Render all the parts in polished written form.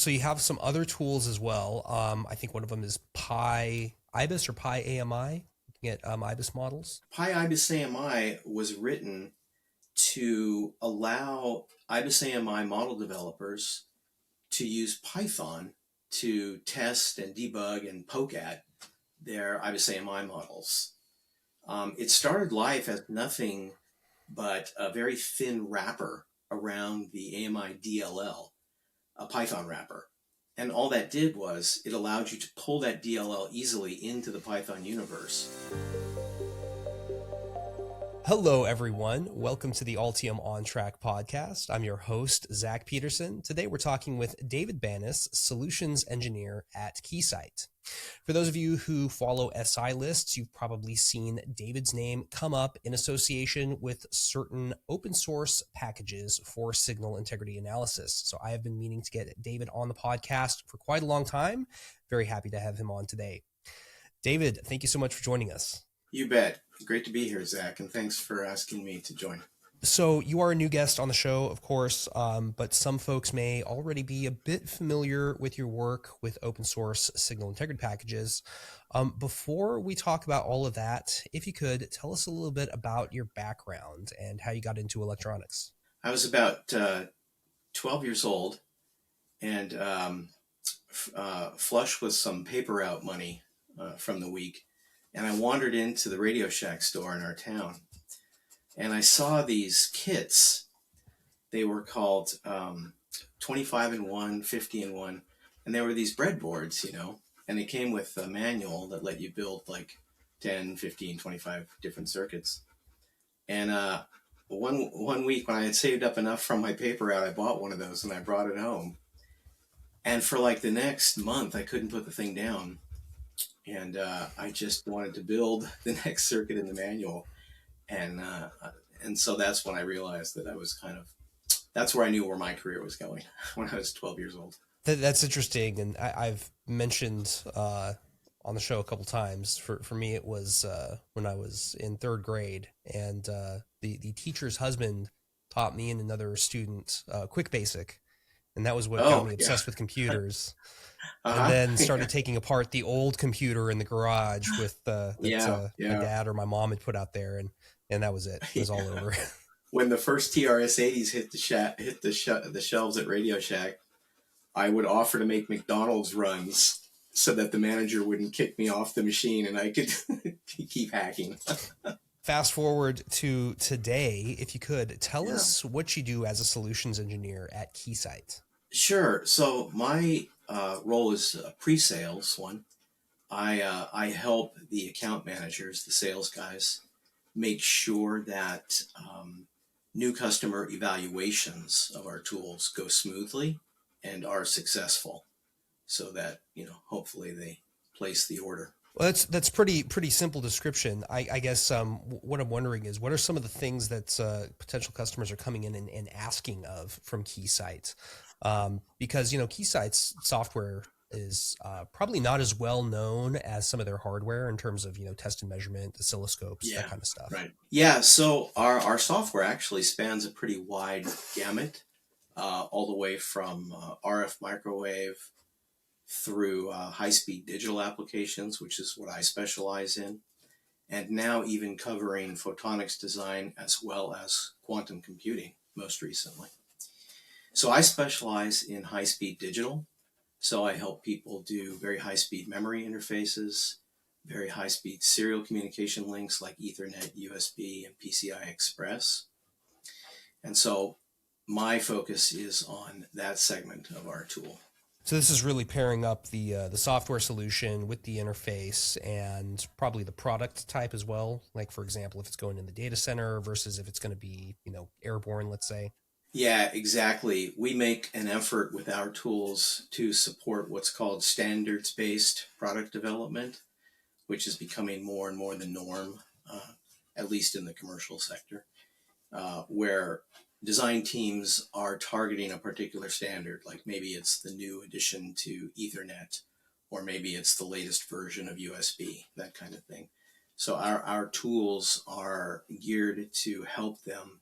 So you have some other tools as well. I think one of them is PyIBIS or PyAMI, looking at IBIS models. PyIBIS-AMI was written to allow IBIS-AMI model developers to use Python to test and debug and poke at their IBIS-AMI models. It started life as nothing but a very thin wrapper around the AMI DLL, a Python wrapper. And all that did was it allowed you to pull that DLL easily into the Python universe. Hello, everyone. Welcome to the Altium On Track podcast. I'm your host, Zach Peterson. Today, we're talking with David Banis, Solutions Engineer at Keysight. For those of you who follow SI lists, you've probably seen David's name come up in association with certain open source packages for signal integrity analysis. So I have been meaning to get David on the podcast for quite a long time. Very happy to have him on today. David, thank you so much for joining us. You bet. Great to be here, Zach, and thanks for asking me to join. So you are a new guest on the show, of course, but some folks may already be a bit familiar with your work with open source signal integrity packages. Before we talk about all of that, if you could tell us a little bit about your background and how you got into electronics. I was about 12 years old and flush with some paper route money from the week. And I wandered into the Radio Shack store in our town. And I saw these kits. They were called 25 in 1, 50 in 1. And they were these breadboards, you know. And they came with a manual that let you build like 10, 15, 25 different circuits. And one week when I had saved up enough from my paper route, I bought one of those and I brought it home. And for like the next month, I couldn't put the thing down. And I just wanted to build the next circuit in the manual. And so that's when I realized that that's where I knew where my career was going when I was 12 years old. That's interesting. And I've mentioned on the show a couple times, for me, it was when I was in third grade, and the teacher's husband taught me and another student Quick Basic. And that was what got me obsessed with computers. And then started taking apart the old computer in the garage with my dad or my mom had put out there, and that was it. It was all over. When the first TRS-80s hit the shelves at Radio Shack, I would offer to make McDonald's runs so that the manager wouldn't kick me off the machine and I could keep hacking. Fast forward to today, if you could, tell us what you do as a solutions engineer at Keysight. Sure. So my role is a pre-sales one. I help the account managers, the sales guys, make sure that new customer evaluations of our tools go smoothly and are successful, so that hopefully they place the order. Well, that's pretty simple description. I guess what I'm wondering is, what are some of the things that potential customers are coming in and asking of from Keysight? Because Keysight's software is probably not as well known as some of their hardware in terms of test and measurement, oscilloscopes, that kind of stuff. Right. Yeah. So our software actually spans a pretty wide gamut, all the way from RF microwave through high-speed digital applications, which is what I specialize in, and now even covering photonics design as well as quantum computing most recently. So I specialize in high-speed digital. So I help people do very high-speed memory interfaces, very high-speed serial communication links like Ethernet, USB, and PCI Express. And so my focus is on that segment of our tool. So this is really pairing up the software solution with the interface and probably the product type as well. Like, for example, if it's going in the data center versus if it's going to be, airborne, let's say. Yeah, exactly. We make an effort with our tools to support what's called standards-based product development, which is becoming more and more the norm, at least in the commercial sector, where design teams are targeting a particular standard, like maybe it's the new addition to Ethernet, or maybe it's the latest version of USB, that kind of thing. So our tools are geared to help them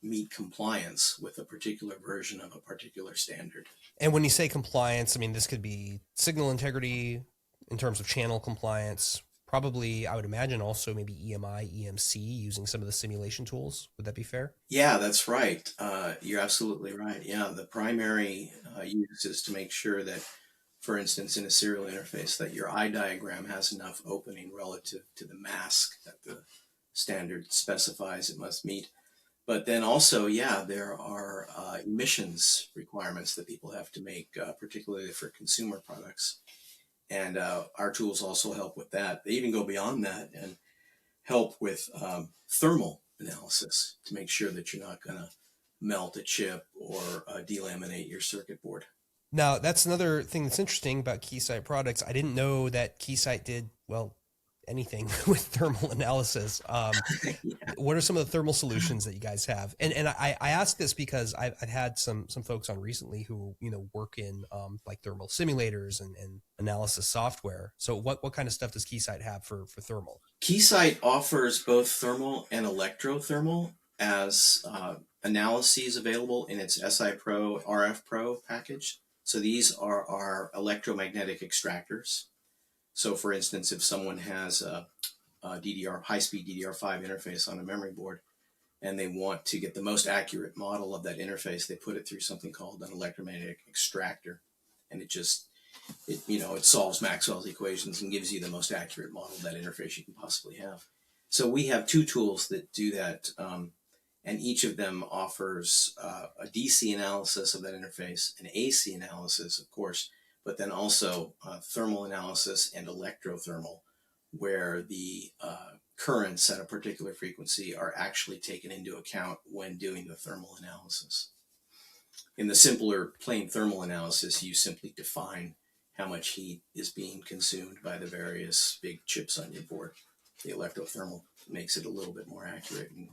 meet compliance with a particular version of a particular standard. And when you say compliance, I mean, this could be signal integrity in terms of channel compliance, probably, I would imagine also maybe EMI, EMC using some of the simulation tools. Would that be fair? Yeah, that's right. You're absolutely right. Yeah, the primary use is to make sure that, for instance, in a serial interface, that your eye diagram has enough opening relative to the mask that the standard specifies it must meet. But then also, yeah, there are emissions requirements that people have to make, particularly for consumer products. And our tools also help with that. They even go beyond that and help with thermal analysis to make sure that you're not going to melt a chip or delaminate your circuit board. Now, that's another thing that's interesting about Keysight products. I didn't know that Keysight did, well, anything with thermal analysis. Yeah. What are some of the thermal solutions that you guys have? And I ask this because I've had some folks on recently who, work in like thermal simulators and analysis software. So what kind of stuff does Keysight have for thermal? Keysight offers both thermal and electrothermal as analyses available in its SI Pro RF Pro package. So these are our electromagnetic extractors. So for instance, if someone has a high-speed DDR5 interface on a memory board and they want to get the most accurate model of that interface, they put it through something called an electromagnetic extractor. And it solves Maxwell's equations and gives you the most accurate model of that interface you can possibly have. So we have two tools that do that, and each of them offers a DC analysis of that interface, an AC analysis, of course, but then also thermal analysis and electrothermal, where the currents at a particular frequency are actually taken into account when doing the thermal analysis. In the simpler plain thermal analysis, you simply define how much heat is being consumed by the various big chips on your board. The electrothermal makes it a little bit more accurate and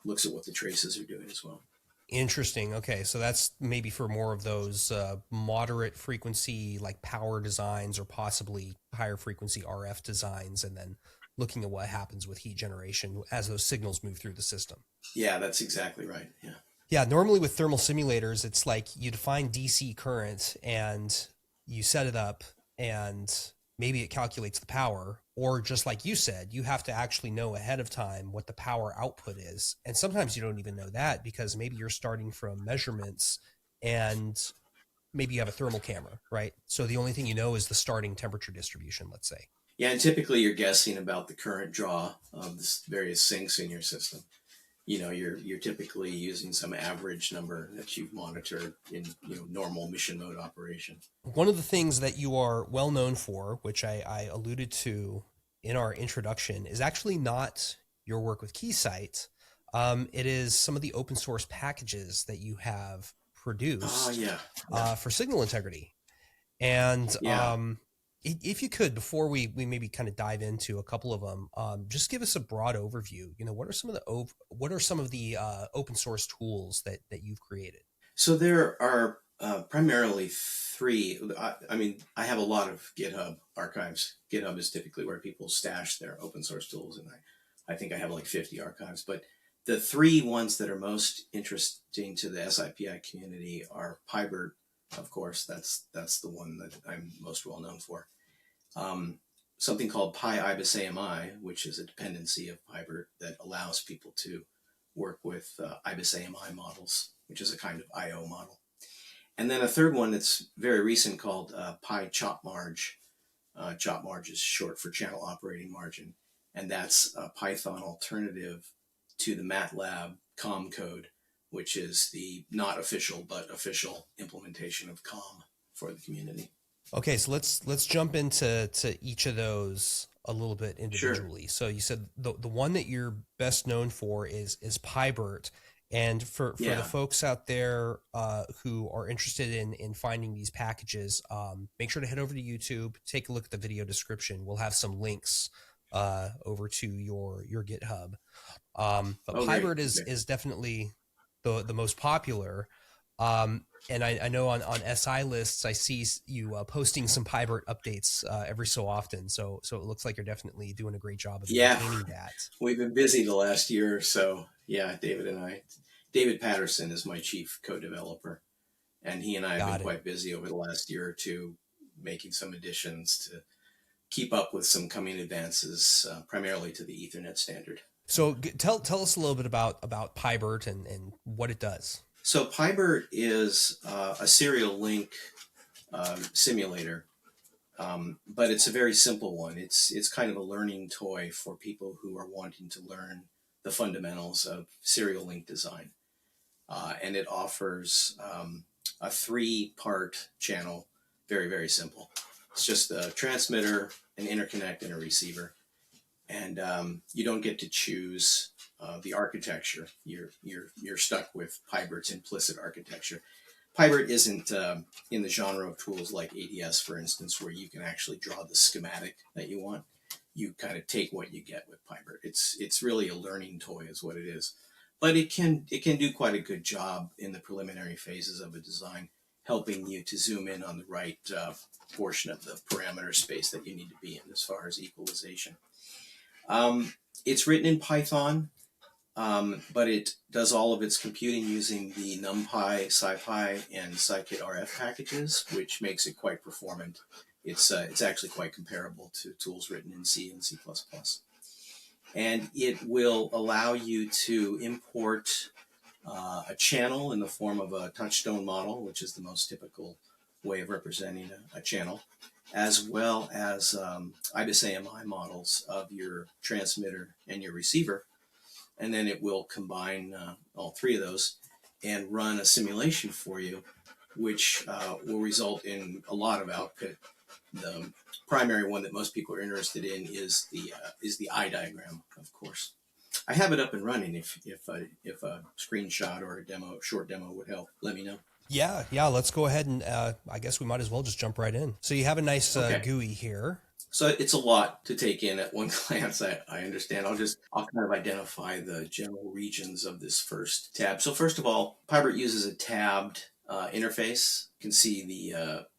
looks at what the traces are doing as well. Interesting. Okay, so that's maybe for more of those moderate frequency, like power designs, or possibly higher frequency RF designs, and then looking at what happens with heat generation as those signals move through the system. Yeah, that's exactly right. Yeah. Yeah, normally with thermal simulators, it's like you define DC current and you set it up and maybe it calculates the power, or just like you said, you have to actually know ahead of time what the power output is. And sometimes you don't even know that because maybe you're starting from measurements and maybe you have a thermal camera, right? So the only thing you know is the starting temperature distribution, let's say. Yeah, and typically you're guessing about the current draw of the various sinks in your system. You're typically using some average number that you've monitored in normal mission mode operation. One of the things that you are well known for, which I alluded to in our introduction, is actually not your work with Keysight. It is some of the open source packages that you have produced for signal integrity. And if you could, before we maybe kind of dive into a couple of them, just give us a broad overview. What are some of the open source tools that you've created? So there are primarily three. I have a lot of GitHub archives. GitHub is typically where people stash their open source tools, and I think I have like 50 archives. But the three ones that are most interesting to the SIPI community are PyBERT, of course. That's the one that I'm most well known for. Something called PyIBIS-AMI, which is a dependency of PyBERT that allows people to work with IBIS-AMI models, which is a kind of I/O model. And then a third one that's very recent called PyChOpMarg. ChOpMarg is short for channel operating margin, and that's a Python alternative to the MATLAB COM code, which is the not official but official implementation of COM for the community. Okay, so let's jump into each of those a little bit individually. Sure. So you said the one that you're best known for is PyBERT, and for the folks out there who are interested in finding these packages, make sure to head over to YouTube, take a look at the video description. We'll have some links over to your GitHub. But PyBERT is definitely the most popular. And I know on SI lists, I see you posting some PyBERT updates every so often. So it looks like you're definitely doing a great job of maintaining that. We've been busy the last year or so. Yeah, David and I. David Patterson is my chief co-developer. And he and I have Got been it. quite busy over the last year or two making some additions to keep up with some coming advances, primarily to the Ethernet standard. So tell us a little bit about PyBERT and what it does. So PyBERT is a serial link simulator, but it's a very simple one. It's kind of a learning toy for people who are wanting to learn the fundamentals of serial link design. And it offers a 3-part channel, very, very simple. It's just a transmitter, an interconnect, and a receiver. And you don't get to choose the architecture. You're stuck with PyBERT's implicit architecture. PyBERT isn't in the genre of tools like ADS, for instance, where you can actually draw the schematic that you want. You kind of take what you get with PyBERT. It's really a learning toy, is what it is. But it can do quite a good job in the preliminary phases of a design, helping you to zoom in on the right portion of the parameter space that you need to be in as far as equalization. It's written in Python, but it does all of its computing using the NumPy, SciPy, and scikit-rf packages, which makes it quite performant. It's actually quite comparable to tools written in C and C++. And it will allow you to import a channel in the form of a touchstone model, which is the most typical way of representing a channel, as well as IBIS-AMI models of your transmitter and your receiver. And then it will combine all 3 of those and run a simulation for you, which will result in a lot of output. The primary one that most people are interested in is the eye diagram, of course. I have it up and running. If a screenshot or a short demo would help, let me know. Yeah. Let's go ahead and I guess we might as well just jump right in. So you have a nice GUI here. So it's a lot to take in at one glance. I understand. I'll kind of identify the general regions of this first tab. So first of all, PyBERT uses a tabbed interface. You can see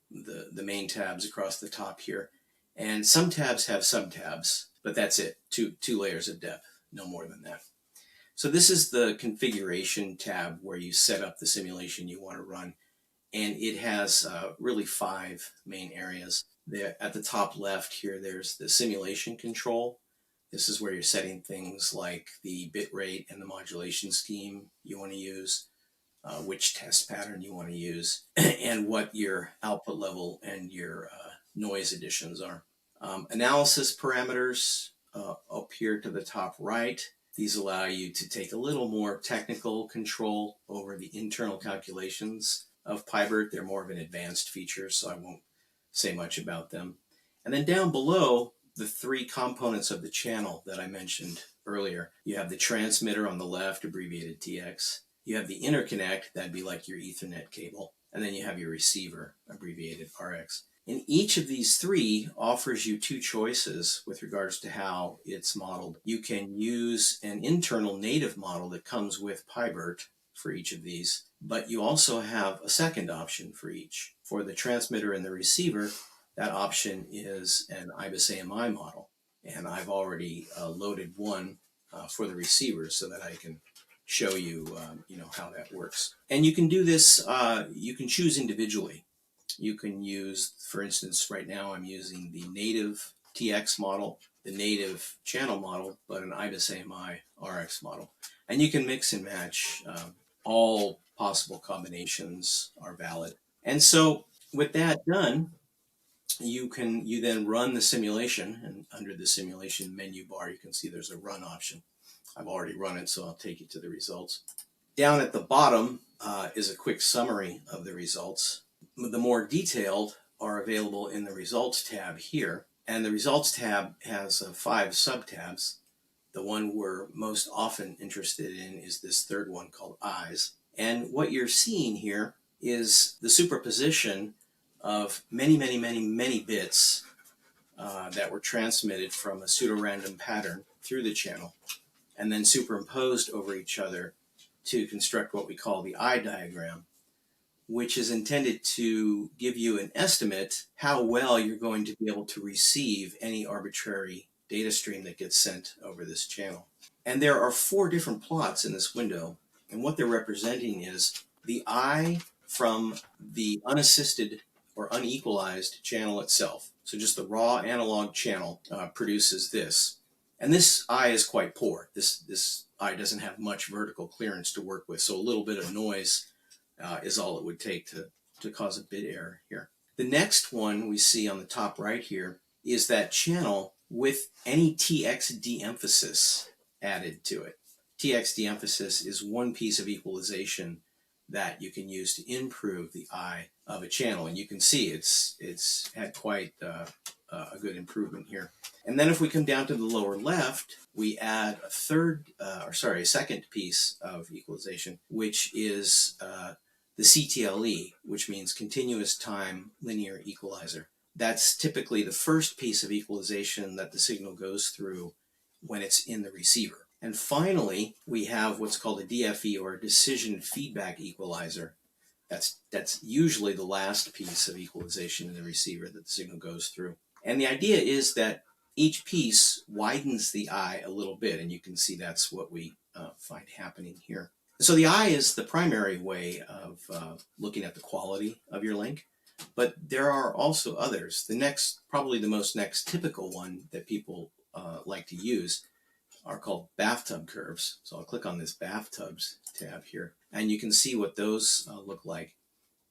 the main tabs across the top here, and some tabs have subtabs, but that's it. Two layers of depth, no more than that. So this is the configuration tab where you set up the simulation you want to run, and it has really 5 main areas. There at the top left here, there's the simulation control. This is where you're setting things like the bit rate and the modulation scheme you want to use, which test pattern you want to use, and what your output level and your noise additions are. Analysis parameters up here to the top right. These allow you to take a little more technical control over the internal calculations of PyBERT. They're more of an advanced feature, so I won't say much about them. And then down below, the 3 components of the channel that I mentioned earlier. You have the transmitter on the left, abbreviated TX. You have the interconnect, that'd be like your Ethernet cable. And then you have your receiver, abbreviated RX. And each of these 3 offers you 2 choices with regards to how it's modeled. You can use an internal native model that comes with PyBERT for each of these, but you also have a second option for each. For the transmitter and the receiver, that option is an IBIS-AMI model. And I've already loaded one for the receiver so that I can show you, how that works. And you can do this, you can choose individually. You can use, for instance, right now I'm using the native TX model, the native channel model, but an IBIS-AMI RX model. And you can mix and match. All possible combinations are valid. And so with that done, you then run the simulation, and under the simulation menu bar, you can see there's a run option. I've already run it, so I'll take you to the results. Down at the bottom is a quick summary of the results. The more detailed are available in the results tab here, and the results tab has 5 subtabs. The one we're most often interested in is this third one called eyes. And what you're seeing here is the superposition of many bits that were transmitted from a pseudo-random pattern through the channel and then superimposed over each other to construct what we call the eye diagram, which is intended to give you an estimate how well you're going to be able to receive any arbitrary data stream that gets sent over this channel. And there are 4 different plots in this window, and what they're representing is the eye from the unassisted or unequalized channel itself. So just the raw analog channel produces this. And this eye is quite poor. This eye doesn't have much vertical clearance to work with, so a little bit of noise is all it would take to cause a bit error here. The next one we see on the top right here is that channel with any TX de-emphasis added to it. TX de-emphasis is one piece of equalization that you can use to improve the eye of a channel, and you can see it's had quite a good improvement here. And then if we come down to the lower left, we add a second piece of equalization, which is the CTLE, which means continuous time linear equalizer. That's typically the first piece of equalization that the signal goes through when it's in the receiver. And finally, we have what's called a DFE, or decision feedback equalizer. That's usually the last piece of equalization in the receiver that the signal goes through. And the idea is that each piece widens the eye a little bit, and you can see that's what we find happening here. So the eye is the primary way of looking at the quality of your link, but there are also others. Probably the most next typical one that people like to use are called bathtub curves. So I'll click on this bathtubs tab here, and you can see what those look like.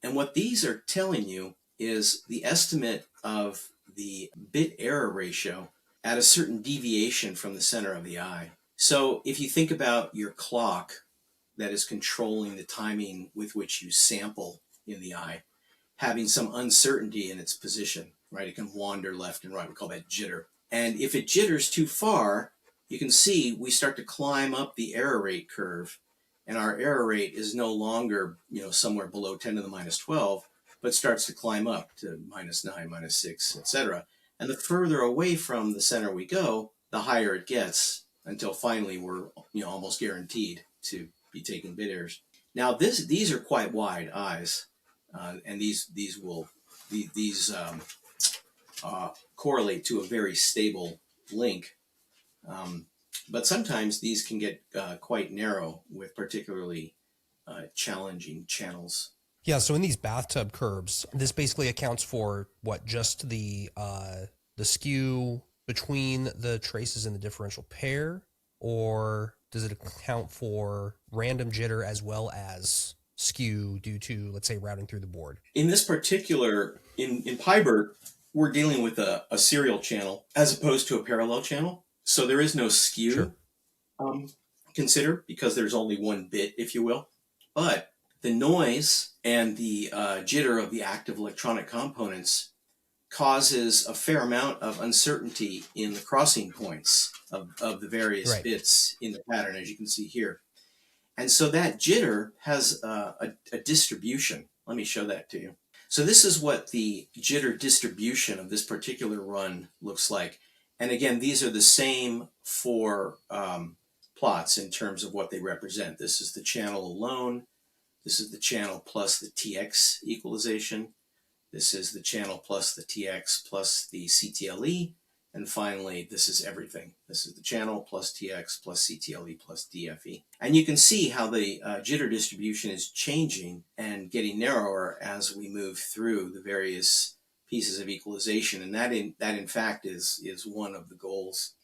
And what these are telling you is the estimate of the bit error ratio at a certain deviation from the center of the eye. So if you think about your clock that is controlling the timing with which you sample in the eye, having some uncertainty in its position, right? It can wander left and right. We call that jitter. And if it jitters too far, you can see we start to climb up the error rate curve, and our error rate is no longer, somewhere below 10 to the minus 12, but starts to climb up to -9, -6, etc. And the further away from the center we go, the higher it gets, until finally we're almost guaranteed to be taking bit errors. Now these are quite wide eyes, and these correlate to a very stable link. But sometimes these can get quite narrow with particularly challenging channels. Yeah, so in these bathtub curves, this basically accounts for what, just the skew between the traces in the differential pair, or does it account for random jitter as well as skew due to, let's say, routing through the board? In this particular, in PyBERT, we're dealing with a serial channel as opposed to a parallel channel. So there is no skew Sure. Consider, because there's only one bit, if you will. But the noise and the jitter of the active electronic components causes a fair amount of uncertainty in the crossing points of the various bits in the pattern, as you can see here. And so that jitter has a distribution. Let me show that to you. So this is what the jitter distribution of this particular run looks like. And again, these are the same for plots in terms of what they represent. This is the channel alone. This is the channel plus the TX equalization. This is the channel plus the TX plus the CTLE. And finally, this is everything. This is the channel plus TX plus CTLE plus DFE. And you can see how the jitter distribution is changing and getting narrower as we move through the various pieces of equalization. And that in fact is one of the goals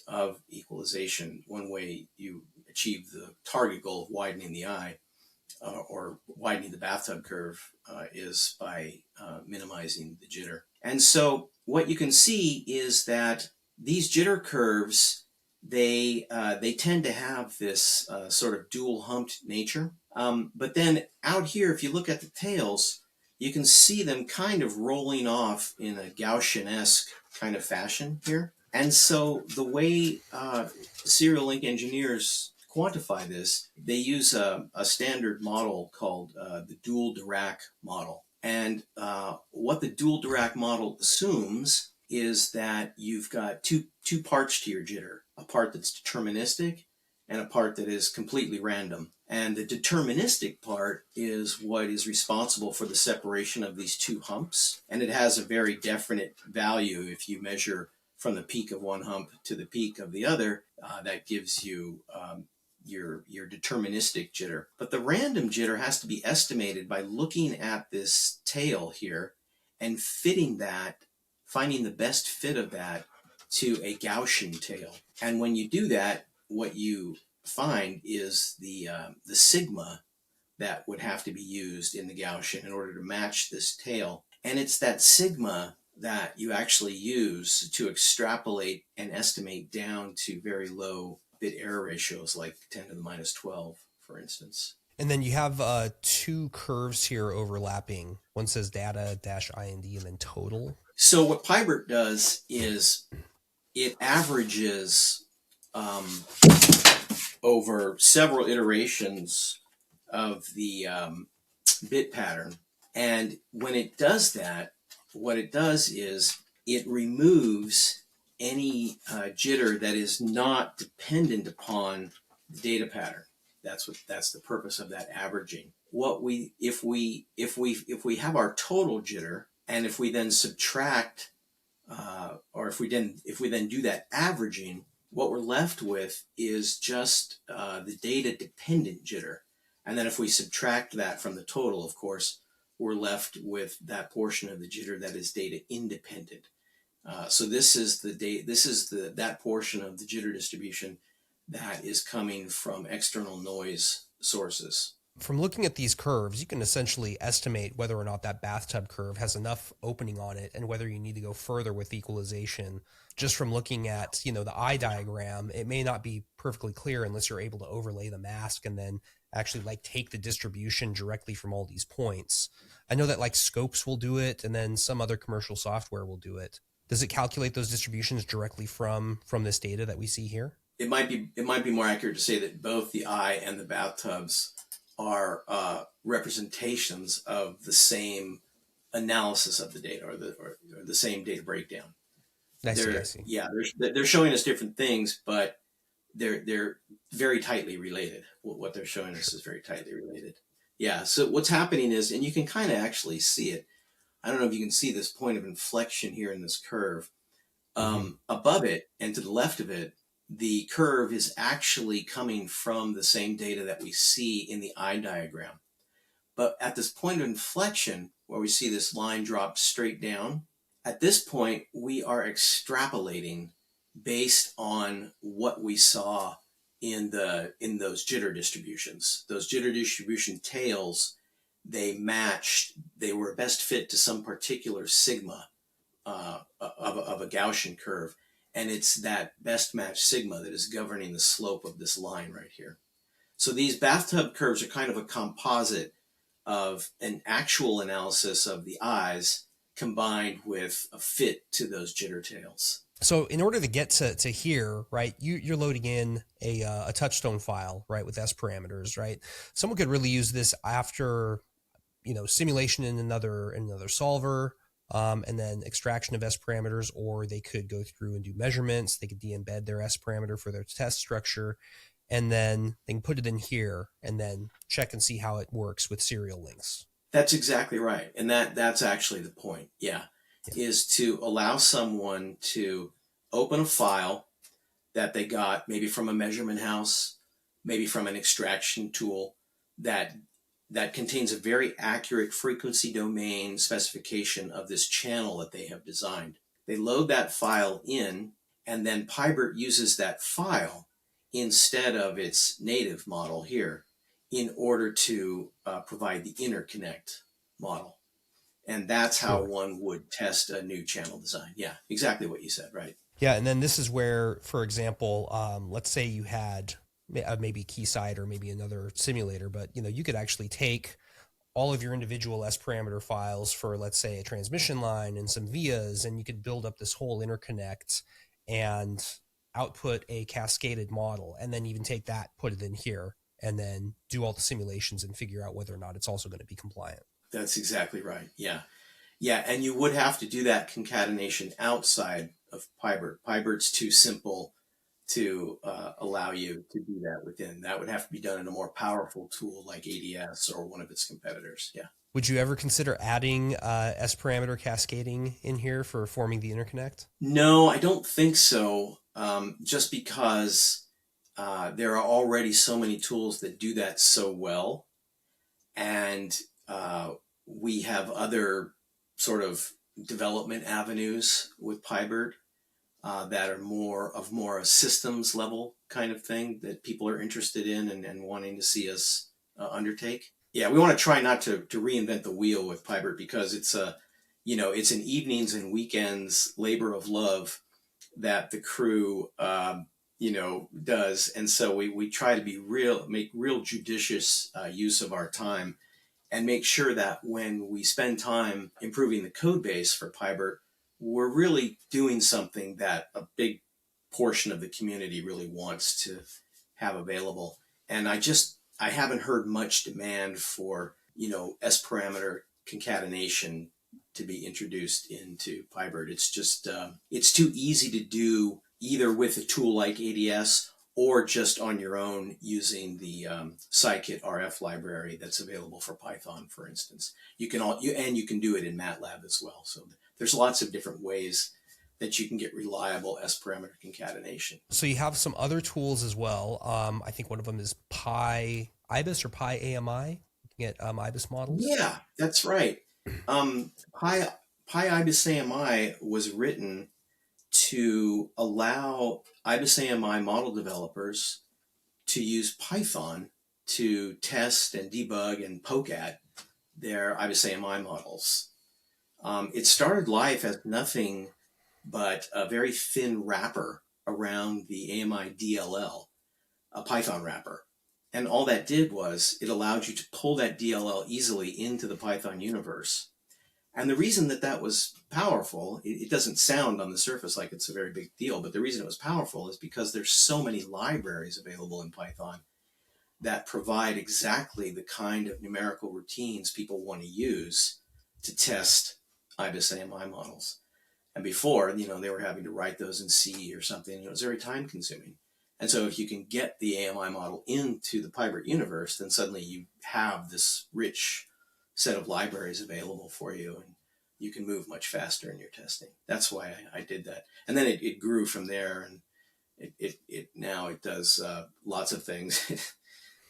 of equalization. One way you achieve the target goal of widening the eye or widening the bathtub curve is by minimizing the jitter. And so what you can see is that these jitter curves, they tend to have this sort of dual humped nature. But then out here, if you look at the tails, you can see them kind of rolling off in a Gaussian-esque kind of fashion here. And so the way serial link engineers quantify this, they use a standard model called the Dual-Dirac model. And what the Dual-Dirac model assumes is that you've got two parts to your jitter, a part that's deterministic and a part that is completely random. And the deterministic part is what is responsible for the separation of these two humps. And it has a very definite value. If you measure from the peak of one hump to the peak of the other, that gives you your deterministic jitter. But the random jitter has to be estimated by looking at this tail here and finding the best fit of that to a Gaussian tail. And when you do that, what you find is the sigma that would have to be used in the Gaussian in order to match this tail. And it's that sigma that you actually use to extrapolate and estimate down to very low bit error ratios, like 10 to the minus 12, for instance. And then you have two curves here overlapping. One says data-ind and then total. So what PyBERT does is it averages over several iterations of the bit pattern. And when it does that, what it does is it removes any jitter that is not dependent upon the data pattern. That's the purpose of that averaging. If we have our total jitter, and if we then subtract, or if we then do that averaging, what we're left with is just the data dependent jitter. And then if we subtract that from the total, of course, we're left with that portion of the jitter that is data independent. So this is that portion of the jitter distribution that is coming from external noise sources. From looking at these curves, you can essentially estimate whether or not that bathtub curve has enough opening on it and whether you need to go further with equalization. Just from looking at, the eye diagram, it may not be perfectly clear unless you're able to overlay the mask and then actually take the distribution directly from all these points. I know that Scopes will do it, and then some other commercial software will do it. Does it calculate those distributions directly from this data that we see here? It might be more accurate to say that both the eye and the bathtubs are representations of the same analysis of the data, or the same data breakdown. I see. Yeah, they're showing us different things, but they're very tightly related. What they're showing us is very tightly related. Yeah. So what's happening is, and you can kind of actually see it. I don't know if you can see this point of inflection here in this curve. Above it and to the left of it, the curve is actually coming from the same data that we see in the eye diagram. But at this point of inflection, where we see this line drop straight down, at this point, we are extrapolating based on what we saw in those jitter distributions. Those jitter distribution tails, they were best fit to some particular sigma of a Gaussian curve. And it's that best match sigma that is governing the slope of this line right here. So these bathtub curves are kind of a composite of an actual analysis of the eyes combined with a fit to those jitter tails. So in order to get to here, right, you're loading in a touchstone file, right, with S parameters, right? Someone could really use this after, simulation in another solver, and then extraction of S parameters, or they could go through and do measurements. They could de-embed their S parameter for their test structure, and then they can put it in here and then check and see how it works with serial links. That's exactly right. And that's actually the point. Yeah. Is to allow someone to open a file that they got maybe from a measurement house, maybe from an extraction tool that contains a very accurate frequency domain specification of this channel that they have designed. They load that file in, and then PyBERT uses that file instead of its native model here in order to provide the interconnect model. And that's how one would test a new channel design. Yeah, exactly what you said, right? Yeah, and then this is where, for example, let's say you had maybe Keysight or maybe another simulator, but you could actually take all of your individual S parameter files for, let's say, a transmission line and some vias, and you could build up this whole interconnect and output a cascaded model, and then even take that, put it in here, and then do all the simulations and figure out whether or not it's also going to be compliant. That's exactly right. Yeah. Yeah, and you would have to do that concatenation outside of PyBERT. PyBERT's too simple to allow you to do that within. That would have to be done in a more powerful tool like ADS or one of its competitors. Yeah. Would you ever consider adding S parameter cascading in here for forming the interconnect? No, I don't think so. Just because there are already so many tools that do that so well. And we have other sort of development avenues with PyBERT that are more a systems level kind of thing that people are interested in and wanting to see us undertake. Yeah, we want to try not to reinvent the wheel with PyBERT because it's it's an evenings and weekends labor of love that the crew does, and so we try to make real judicious use of our time, and make sure that when we spend time improving the code base for PyBERT, we're really doing something that a big portion of the community really wants to have available. And I haven't heard much demand for S parameter concatenation to be introduced into PyBERT. It's just it's too easy to do either with a tool like ADS or just on your own using the scikit-rf library that's available for Python, for instance. You can do it in MATLAB as well. So there's lots of different ways that you can get reliable S parameter concatenation. So you have some other tools as well. I think one of them is PyIBIS or PyAMI. You can get IBIS models. Yeah, that's right. PyIBIS-AMI was written to allow IBIS-AMI model developers to use Python to test and debug and poke at their IBIS-AMI models. It started life as nothing but a very thin wrapper around the AMI DLL, a Python wrapper. And all that did was it allowed you to pull that DLL easily into the Python universe. And the reason that was powerful, it doesn't sound on the surface like it's a very big deal, but the reason it was powerful is because there's so many libraries available in Python that provide exactly the kind of numerical routines people want to use to test IBIS-AMI models. And before, they were having to write those in C or something. It was very time consuming. And so if you can get the AMI model into the PyBERT universe, then suddenly you have this rich set of libraries available for you, and you can move much faster in your testing. That's why I did that. And then it grew from there, and now it does lots of things.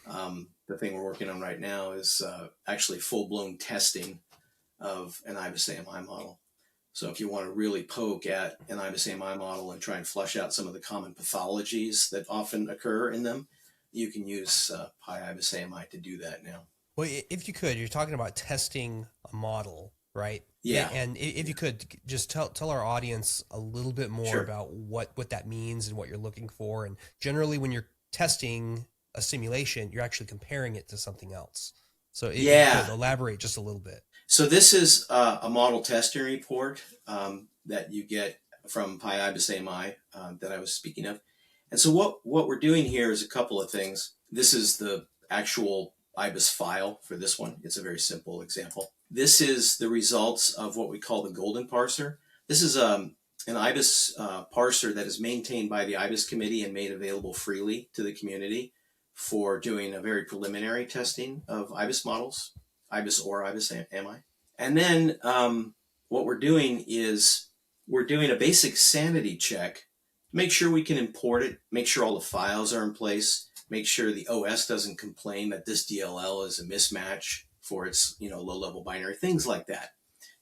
The thing we're working on right now is actually full-blown testing of an IBIS-AMI model. So if you want to really poke at an IBIS-AMI model and try and flush out some of the common pathologies that often occur in them, you can use PyIBIS-AMI to do that now. Well, if you could, you're talking about testing a model, right? Yeah. And if you could just tell our audience a little bit more Sure. about what that means and what you're looking for. And generally when you're testing a simulation, you're actually comparing it to something else. So if you could elaborate just a little bit. So this is a model testing report that you get from PyIBIS-AMI that I was speaking of. And so what we're doing here is a couple of things. This is the actual IBIS file for this one. It's a very simple example. This is the results of what we call the golden parser. This is an IBIS parser that is maintained by the IBIS committee and made available freely to the community for doing a very preliminary testing of IBIS models, IBIS or IBIS-AMI. And then what we're doing is we're doing a basic sanity check to make sure we can import it, make sure all the files are in place, make sure the OS doesn't complain that this DLL is a mismatch for its low-level binary, things like that.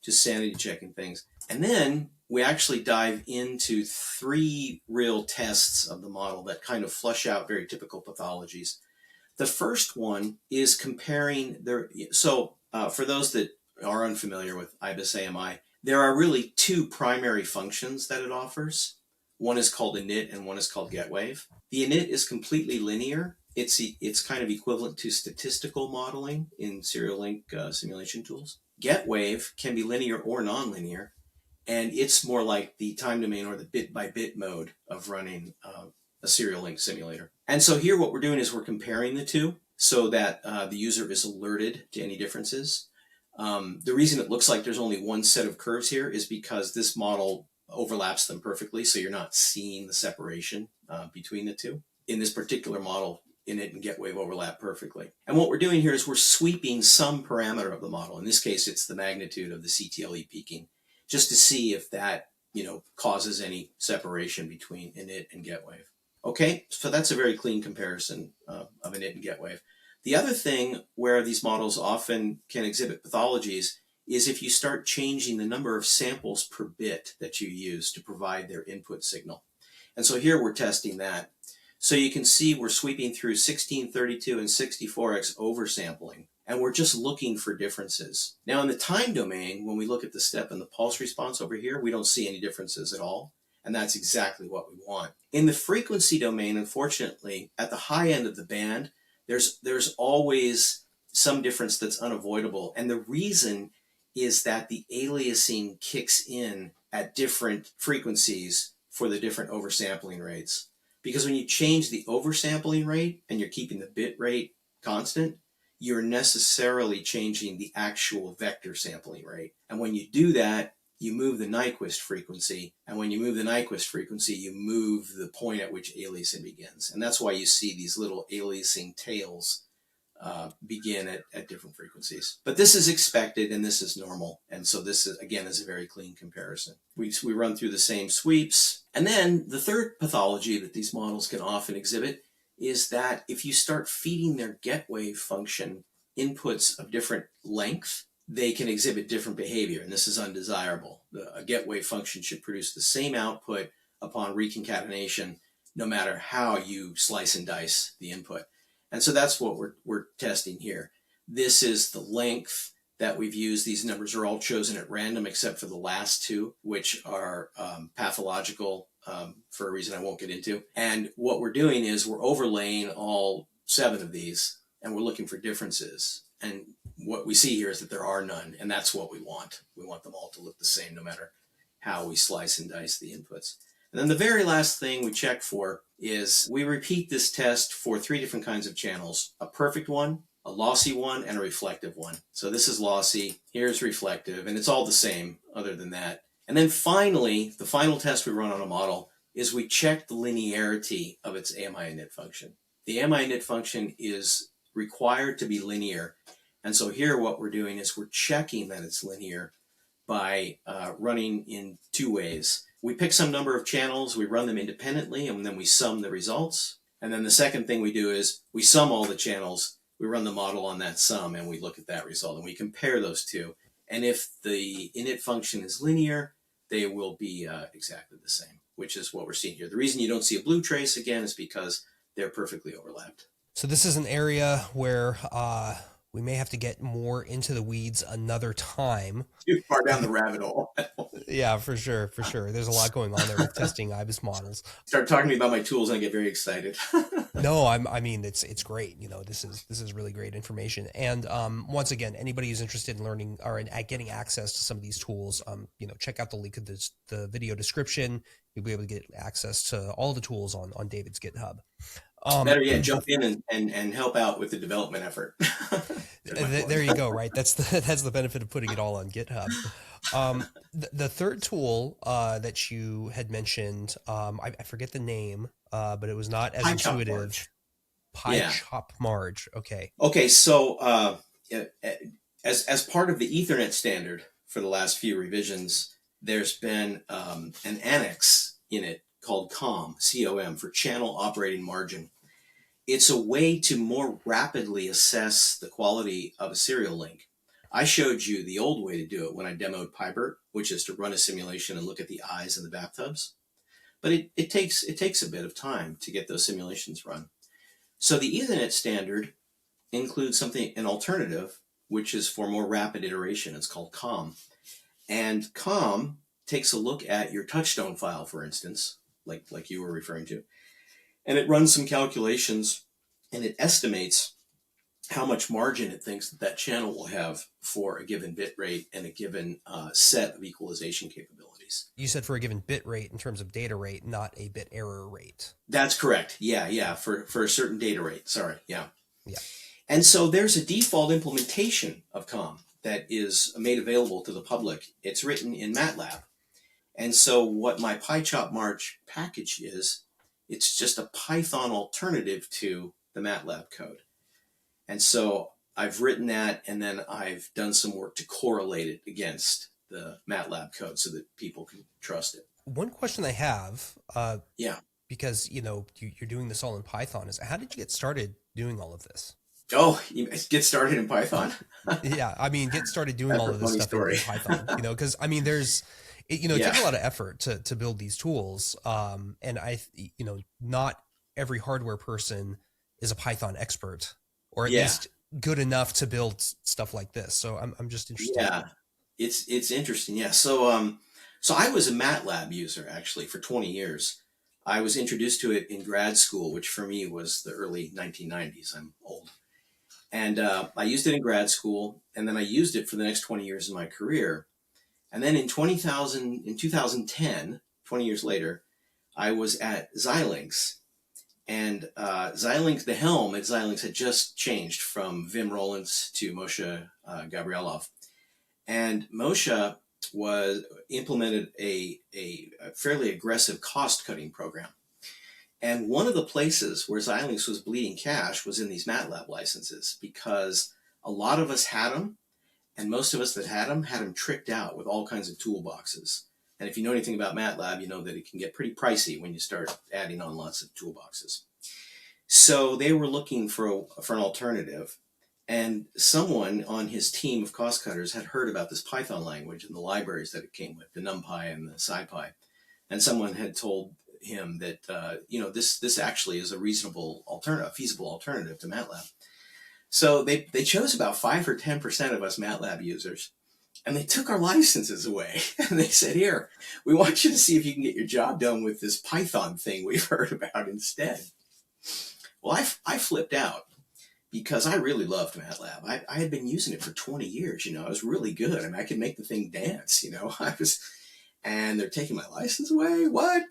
Just sanity checking things. And then we actually dive into 3 real tests of the model that kind of flush out very typical pathologies. The first one is comparing for those that are unfamiliar with IBIS-AMI, there are really 2 primary functions that it offers. One is called init and one is called getWave. The init is completely linear. It's kind of equivalent to statistical modeling in serial link simulation tools. GetWave can be linear or nonlinear, and it's more like the time domain or the bit-by-bit mode of running a serial link simulator. And so here what we're doing is we're comparing the 2 so that the user is alerted to any differences. The reason it looks like there's only one set of curves here is because this model overlaps them perfectly, so you're not seeing the separation between the 2. In this particular model, init and getWave overlap perfectly. And what we're doing here is we're sweeping some parameter of the model. In this case, it's the magnitude of the CTLE peaking, just to see if that causes any separation between init and getWave. Okay, so that's a very clean comparison of an it and get wave. The other thing where these models often can exhibit pathologies is if you start changing the number of samples per bit that you use to provide their input signal. And so here we're testing that. So you can see we're sweeping through 16, 32, and 64x oversampling, and we're just looking for differences. Now in the time domain, when we look at the step and the pulse response over here, we don't see any differences at all. And that's exactly what we want. In the frequency domain, unfortunately, at the high end of the band, there's always some difference that's unavoidable. And the reason is that the aliasing kicks in at different frequencies for the different oversampling rates. Because when you change the oversampling rate and you're keeping the bit rate constant, you're necessarily changing the actual vector sampling rate. And when you do that, you move the Nyquist frequency. And when you move the Nyquist frequency, you move the point at which aliasing begins. And that's why you see these little aliasing tails begin at different frequencies. But this is expected and this is normal. And so this, is, again, is a very clean comparison. We run through the same sweeps. And then the third pathology that these models can often exhibit is that if you start feeding their get wave function inputs of different length, they can exhibit different behavior, and this is undesirable. A get wave function should produce the same output upon reconcatenation, no matter how you slice and dice the input. And so that's what we're testing here. This is the length that we've used. These numbers are all chosen at random except for the last two, which are pathological for a reason I won't get into. And what we're doing is we're overlaying all 7 of these, and we're looking for differences. And what we see here is that there are none, and that's what we want. We want them all to look the same no matter how we slice and dice the inputs. And then the very last thing we check for is we repeat this test for 3 different kinds of channels: a perfect one, a lossy one, and a reflective one. So this is lossy, here's reflective, and it's all the same other than that. And then finally, the final test we run on a model is we check the linearity of its AMI init function. The AMI init function is required to be linear. And so here what we're doing is we're checking that it's linear by running in 2 ways. We pick some number of channels, we run them independently, and then we sum the results. And then the second thing we do is we sum all the channels, we run the model on that sum, and we look at that result, and we compare those two. And if the init function is linear, they will be exactly the same, which is what we're seeing here. The reason you don't see a blue trace, again, is because they're perfectly overlapped. So this is an area where we may have to get more into the weeds another time. Too far down the rabbit hole. Yeah, for sure, for sure. There's a lot going on there with testing IBIS models. Start talking to me about my tools and I get very excited. No, I mean, it's great. You know, this is really great information. And once again, anybody who's interested in learning or in getting access to some of these tools, you know, check out the link of the video description. You'll be able to get access to all the tools on David's GitHub. Better yet, jump in and help out with the development effort. There you go. Right. That's the benefit of putting it all on GitHub. The third tool that you had mentioned, I forget the name, but it was not as intuitive. PyChOpMarg. Okay. Okay. So as part of the Ethernet standard for the last few revisions, there's been an annex in it called COM, C-O-M, for Channel Operating Margin. It's a way to more rapidly assess the quality of a serial link. I showed you the old way to do it when I demoed PyBERT, which is to run a simulation and look at the eyes in the bathtubs. But it takes a bit of time to get those simulations run. So the Ethernet standard includes an alternative, which is for more rapid iteration. It's called COM. And COM takes a look at your touchstone file, for instance, like you were referring to, and it runs some calculations and it estimates how much margin it thinks that channel will have for a given bit rate and a given set of equalization capabilities. You said for a given bit rate in terms of data rate, not a bit error rate. That's correct. Yeah. For a certain data rate. Sorry. Yeah. Yeah. And so there's a default implementation of COM that is made available to the public. It's written in MATLAB. And so what my PyChOpMarg package is, it's just a Python alternative to the MATLAB code. And so I've written that, and then I've done some work to correlate it against the MATLAB code so that people can trust it. One question I have, Yeah. because, you're doing this all in Python. How did you get started doing all of this? Oh, you get started in Python? Yeah, I mean, get started doing That's all a of this funny stuff story. in Python, because I mean, it Yeah, takes a lot of effort to build these tools. And not every hardware person is a Python expert, or at yeah, least good enough to build stuff like this. So I'm just interested. yeah. It's interesting. Yeah. So I was a MATLAB user actually for 20 years. I was introduced to it in grad school, which for me was the early 1990s. I'm old. And I used it in grad school, and then I used it for the next 20 years of my career. And then in 2010, 20 years later, I was at Xilinx. And Xilinx, the helm at Xilinx had just changed from Wim Rollins to Moshe Gabrielov. And Moshe was implemented a fairly aggressive cost-cutting program. And one of the places where Xilinx was bleeding cash was in these MATLAB licenses, because a lot of us had them, and most of us that had them tricked out with all kinds of toolboxes. And if you know anything about MATLAB, you know that it can get pretty pricey when you start adding on lots of toolboxes. So they were looking for an alternative. And someone on his team of cost cutters had heard about this Python language and the libraries that it came with, the NumPy and the SciPy. And someone had told him that this actually is a reasonable alternative, feasible alternative to MATLAB. So they chose about 5 or 10% of us MATLAB users, and they took our licenses away. And they said, "Here, we want you to see if you can get your job done with this Python thing we've heard about instead." Well, I flipped out, because I really loved MATLAB. I had been using it for 20 years. I was really good. I mean, I could make the thing dance. And they're taking my license away. What?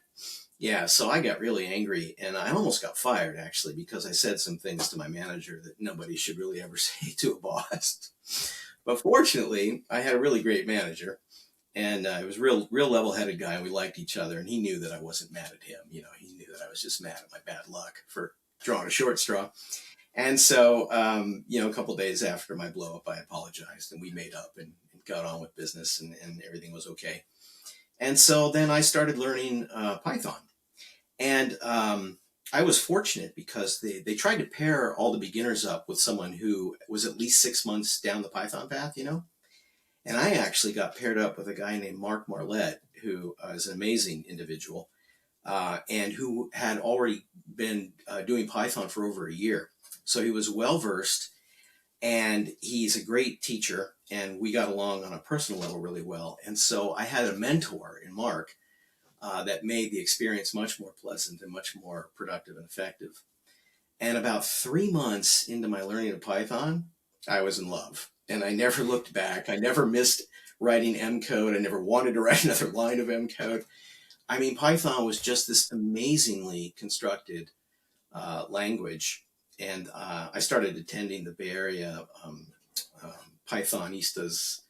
Yeah, so I got really angry, and I almost got fired, actually, because I said some things to my manager that nobody should really ever say to a boss. But fortunately, I had a really great manager, and he was real level-headed guy, and we liked each other, and he knew that I wasn't mad at him. He knew that I was just mad at my bad luck for drawing a short straw. And so, a couple of days after my blow-up, I apologized, and we made up and got on with business, and everything was okay. And so then I started learning Python. And I was fortunate, because they tried to pair all the beginners up with someone who was at least 6 months down the Python path, And I actually got paired up with a guy named Mark Marlette, who is an amazing individual, and who had already been doing Python for over a year. So he was well-versed, and he's a great teacher, and we got along on a personal level really well. And so I had a mentor in Mark that made the experience much more pleasant and much more productive and effective. And about 3 months into my learning of Python, I was in love. And I never looked back. I never missed writing M code. I never wanted to write another line of M code. I mean, Python was just this amazingly constructed language. And I started attending the Bay Area Pythonistas.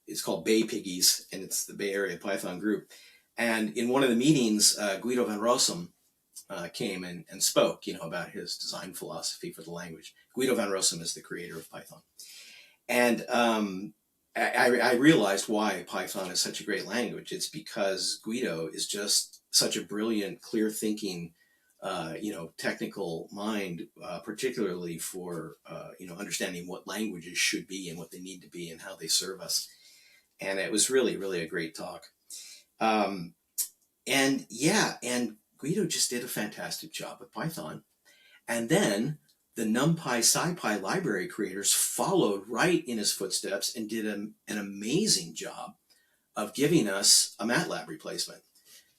It's called Bay Piggies, and it's the Bay Area Python group. And in one of the meetings, Guido van Rossum came and spoke, about his design philosophy for the language. Guido van Rossum is the creator of Python. And I realized why Python is such a great language. It's because Guido is just such a brilliant, clear-thinking, technical mind, particularly for, understanding what languages should be and what they need to be and how they serve us. And it was really, really a great talk. And Guido just did a fantastic job with Python. And then the NumPy, SciPy library creators followed right in his footsteps and did an amazing job of giving us a MATLAB replacement.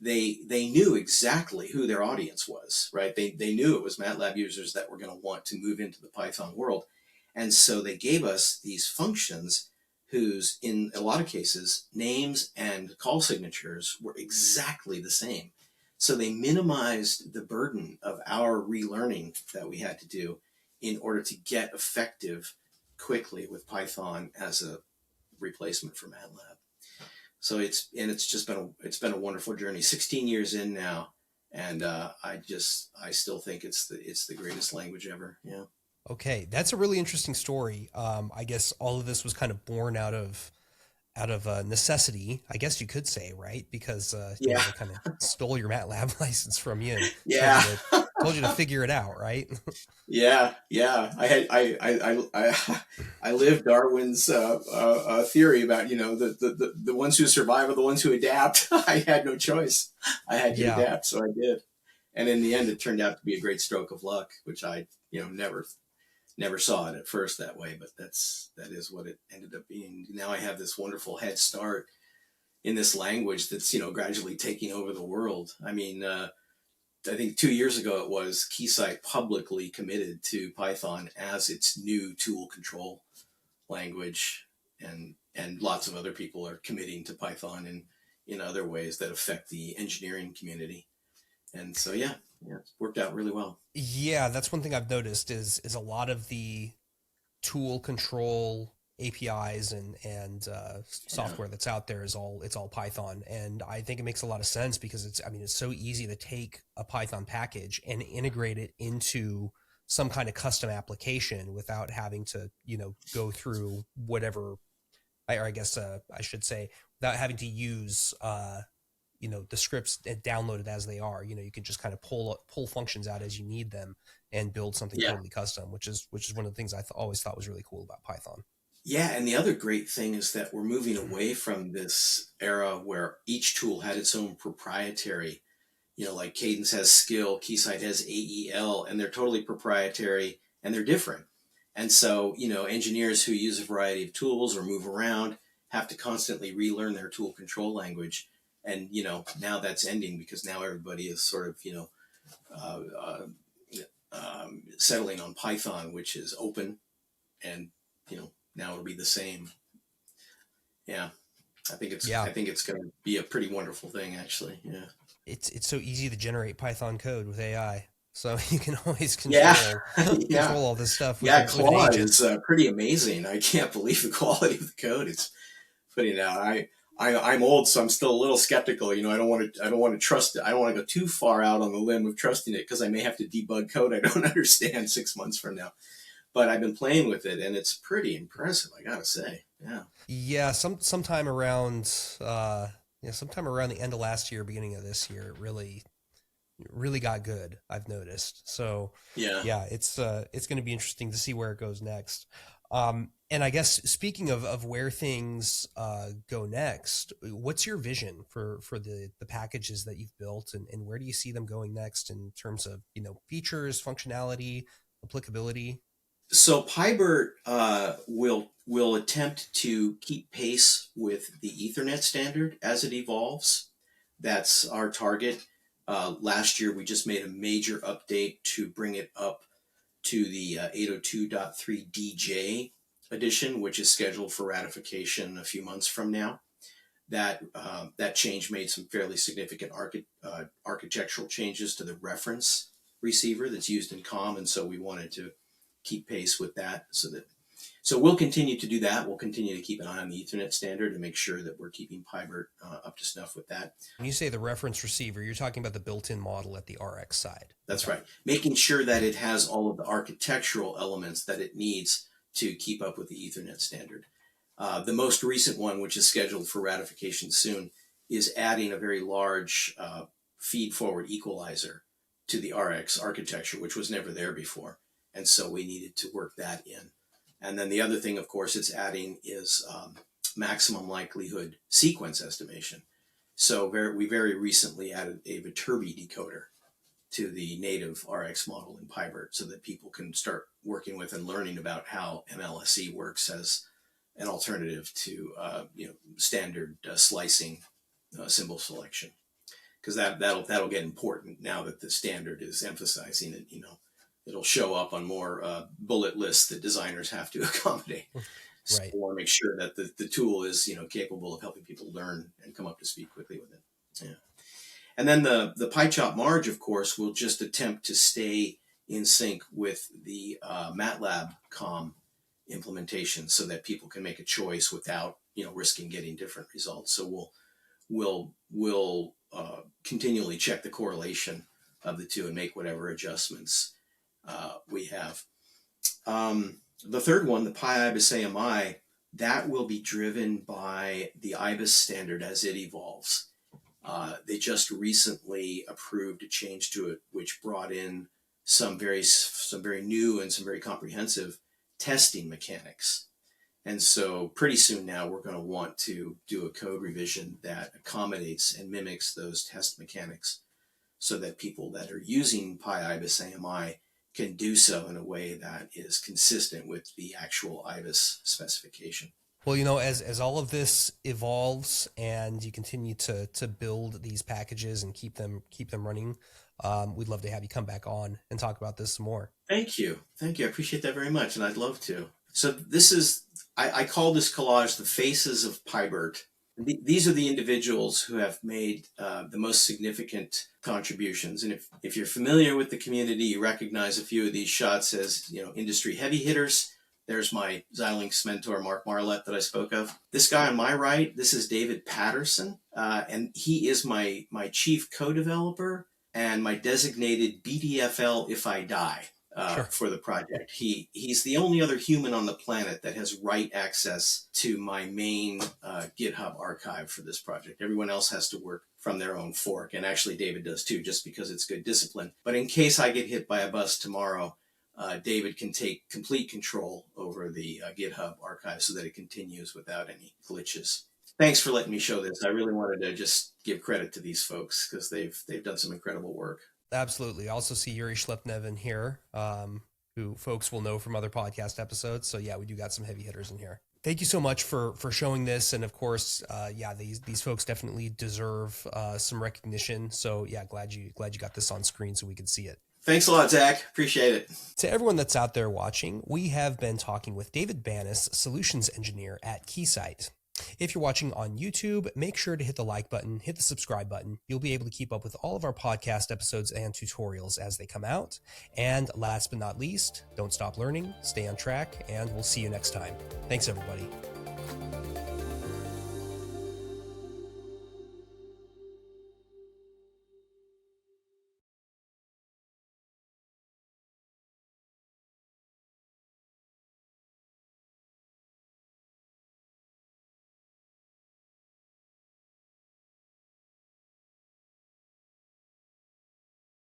They knew exactly who their audience was, right? They knew it was MATLAB users that were going to want to move into the Python world. And so they gave us these functions whose, in a lot of cases, names and call signatures were exactly the same. So they minimized the burden of our relearning that we had to do in order to get effective quickly with Python as a replacement for MATLAB. So it's been a wonderful journey. 16 years in now, and I still think it's the greatest language ever. Yeah. Okay, that's a really interesting story. I guess all of this was kind of born out of out of necessity, I guess you could say, right? Because Yeah, they kind of stole your MATLAB license from you and yeah. told you to figure it out, right? Yeah, yeah. I lived Darwin's theory about the ones who survive are the ones who adapt. I had no choice. I had to Yeah. adapt, so I did. And in the end, it turned out to be a great stroke of luck, which I never saw it at first that way. But that is what it ended up being. Now I have this wonderful head start in this language that's gradually taking over the world. I mean. I think 2 years ago it was Keysight publicly committed to Python as its new tool control language, and lots of other people are committing to Python in other ways that affect the engineering community. And so yeah, it's worked out really well. Yeah, that's one thing I've noticed is a lot of the tool control APIs and Yeah, software that's out there is all it's all Python, and I think it makes a lot of sense because it's so easy to take a Python package and integrate it into some kind of custom application without having to go through whatever or I guess I should say without having to use the scripts downloaded as they are. You can just kind of pull functions out as you need them and build something yeah, totally custom, which is one of the things I always thought was really cool about Python. yeah. And the other great thing is that we're moving away from this era where each tool had its own proprietary. Like Cadence has skill, Keysight has AEL, and they're totally proprietary and they're different. And so, engineers who use a variety of tools or move around have to constantly relearn their tool control language. And, now that's ending because now everybody is sort of, uh, uh, settling on Python, which is open, and, now it'll be the same. Yeah. Yeah, I think it's going to be a pretty wonderful thing, actually. Yeah. it's so easy to generate Python code with AI, so you can always Yeah. control Yeah. control all this stuff Yeah, with an Claude agent. is pretty amazing. I can't believe the quality of the code it's putting out. I'm old, so I'm still a little skeptical. I don't want to trust it. I don't want to go too far out on the limb of trusting it because I may have to debug code I don't understand 6 months from now. But I've been playing with it, and it's pretty impressive. I gotta say, yeah, Yeah, sometime around the end of last year, beginning of this year, it really got good. I've noticed. So yeah. yeah, it's going to be interesting to see where it goes next. And I guess speaking of where things go next, what's your vision for the packages that you've built, and where do you see them going next in terms of features, functionality, applicability? So PyBERT will attempt to keep pace with the Ethernet standard as it evolves. That's our target. Last year, we just made a major update to bring it up to the 802.3 DJ edition, which is scheduled for ratification a few months from now. That change made some fairly significant architectural changes to the reference receiver that's used in COM, and so we wanted to keep pace with that. So we'll continue to do that. We'll continue to keep an eye on the Ethernet standard to make sure that we're keeping PyBERT up to snuff with that. When you say the reference receiver, you're talking about the built-in model at the RX side. That's Okay. right. Making sure that it has all of the architectural elements that it needs to keep up with the Ethernet standard. The most recent one, which is scheduled for ratification soon, is adding a very large feed-forward equalizer to the RX architecture, which was never there before. And so we needed to work that in. And then the other thing, of course, it's adding is maximum likelihood sequence estimation. So we very recently added a Viterbi decoder to the native RX model in PyBERT so that people can start working with and learning about how MLSE works as an alternative to standard slicing symbol selection, because that'll get important now that the standard is emphasizing it. It'll show up on more bullet lists that designers have to accommodate. So Right. we want to make sure that the tool is capable of helping people learn and come up to speed quickly with it. Yeah. And then the PyChOpMarg, of course, will just attempt to stay in sync with the MATLAB COM implementation so that people can make a choice without risking getting different results. So we'll continually check the correlation of the two and make whatever adjustments we have. The third one, the PyIBIS-AMI, that will be driven by the IBIS standard as it evolves. They just recently approved a change to it, which brought in some very new and some very comprehensive testing mechanics. And so pretty soon now we're going to want to do a code revision that accommodates and mimics those test mechanics so that people that are using PyIBIS-AMI can do so in a way that is consistent with the actual IBIS specification. Well, as all of this evolves and you continue to build these packages and keep them running, we'd love to have you come back on and talk about this some more. Thank you. I appreciate that very much, and I'd love to. So this is, I call this collage the faces of PyBERT. These are the individuals who have made the most significant contributions. And if you're familiar with the community, you recognize a few of these shots as industry heavy hitters. There's my Xilinx mentor, Mark Marlett, that I spoke of. This guy on my right, this is David Patterson, and he is my chief co-developer and my designated BDFL if I die for the project. He's the only other human on the planet that has write access to my main GitHub archive for this project. Everyone else has to work from their own fork, and actually David does too, just because it's good discipline. But in case I get hit by a bus tomorrow, David can take complete control over the GitHub archive so that it continues without any glitches. Thanks for letting me show this. I really wanted to just give credit to these folks because they've done some incredible work. Absolutely. I also see Yuri Schlepnev in here, who folks will know from other podcast episodes. So yeah, we do got some heavy hitters in here. Thank you so much for showing this. And of course, these folks definitely deserve some recognition. So yeah, glad you got this on screen so we can see it. Thanks a lot, Zach. Appreciate it. To everyone that's out there watching, we have been talking with David Banis, Solutions Engineer at Keysight. If you're watching on YouTube, make sure to hit the like button, hit the subscribe button. You'll be able to keep up with all of our podcast episodes and tutorials as they come out. And last but not least, don't stop learning, stay on track, and we'll see you next time. Thanks, everybody.